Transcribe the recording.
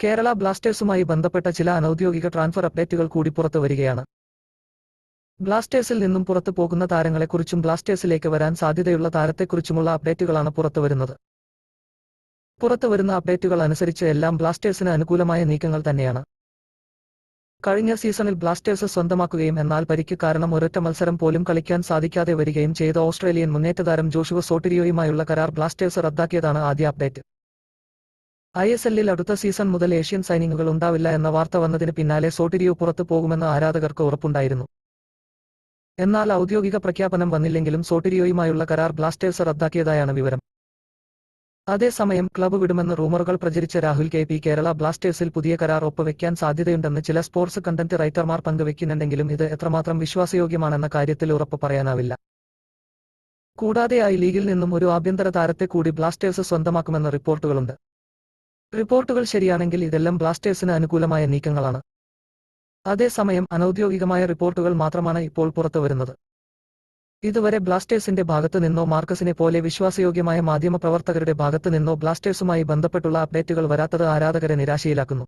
കേരള ബ്ലാസ്റ്റേഴ്സുമായി ബന്ധപ്പെട്ട ചില അനൌദ്യോഗിക ട്രാൻസ്ഫർ അപ്ഡേറ്റുകൾ കൂടി പുറത്തു വരികയാണ്. ബ്ലാസ്റ്റേഴ്സിൽ നിന്നും പുറത്തു പോകുന്ന താരങ്ങളെക്കുറിച്ചും ബ്ലാസ്റ്റേഴ്സിലേക്ക് വരാൻ സാധ്യതയുള്ള താരത്തെക്കുറിച്ചുമുള്ള അപ്ഡേറ്റുകളാണ് പുറത്തുവരുന്നത്. പുറത്തുവരുന്ന അപ്ഡേറ്റുകൾ അനുസരിച്ച് എല്ലാം ബ്ലാസ്റ്റേഴ്സിന് അനുകൂലമായ നീക്കങ്ങൾ തന്നെയാണ്. കഴിഞ്ഞ സീസണിൽ ബ്ലാസ്റ്റേഴ്സ് സ്വന്തമാക്കുകയും എന്നാൽ പരിക്ക് കാരണം ഒരൊറ്റ മത്സരം പോലും കളിക്കാൻ സാധിക്കാതെ വരികയും ചെയ്ത ഓസ്ട്രേലിയൻ മുന്നേറ്റതാരം ജോഷുവ സോട്ടിരിയോയുമായുള്ള കരാർ ബ്ലാസ്റ്റേഴ്സ് റദ്ദാക്കിയതാണ് ആദ്യ അപ്ഡേറ്റ്. ISL-ൽ അടുത്ത സീസൺ മുതൽ ഏഷ്യൻ സൈനിങ്ങുകൾ ഉണ്ടാവില്ല എന്ന വാർത്ത വന്നതിന് പിന്നാലെ സോട്ടിരിയോ പുറത്തു പോകുമെന്ന് ആരാധകർക്ക് ഉറപ്പുണ്ടായിരുന്നു. എന്നാൽ ഔദ്യോഗിക പ്രഖ്യാപനം വന്നില്ലെങ്കിലും സോട്ടിരിയോയുമായുള്ള കരാർ ബ്ലാസ്റ്റേഴ്സ് റദ്ദാക്കിയതായാണ് വിവരം. അതേസമയം ക്ലബ്ബ് വിടുമെന്ന് റൂമറുകൾ പ്രചരിച്ച രാഹുൽ KP കേരള ബ്ലാസ്റ്റേഴ്സിൽ പുതിയ കരാർ ഒപ്പുവെക്കാൻ സാധ്യതയുണ്ടെന്ന് ചില സ്പോർട്സ് കണ്ടന്റ് റൈറ്റർമാർ പങ്കുവെക്കുന്നുണ്ടെങ്കിലും ഇത് എത്രമാത്രം വിശ്വാസയോഗ്യമാണെന്ന കാര്യത്തിൽ ഉറപ്പ് പറയാനാവില്ല. കൂടാതെ ലീഗിൽ നിന്നും ഒരു ആഭ്യന്തര താരത്തെ കൂടി ബ്ലാസ്റ്റേഴ്സ് സ്വന്തമാക്കുമെന്ന് റിപ്പോർട്ടുകളുണ്ട്. റിപ്പോർട്ടുകൾ ശരിയാണെങ്കിൽ ഇതെല്ലാം ബ്ലാസ്റ്റേഴ്സിന് അനുകൂലമായ നീക്കങ്ങളാണ്. അതേസമയം അനൌദ്യോഗികമായ റിപ്പോർട്ടുകൾ മാത്രമാണ് ഇപ്പോൾ പുറത്തുവരുന്നത്. ഇതുവരെ ബ്ലാസ്റ്റേഴ്സിന്റെ ഭാഗത്തു നിന്നോ മാർക്കസിനെ പോലെ വിശ്വാസയോഗ്യമായ മാധ്യമപ്രവർത്തകരുടെ ഭാഗത്തു നിന്നോ ബ്ലാസ്റ്റേഴ്സുമായി ബന്ധപ്പെട്ടുള്ള അപ്ഡേറ്റുകൾ വരാത്തത് ആരാധകരെ നിരാശയിലാക്കുന്നു.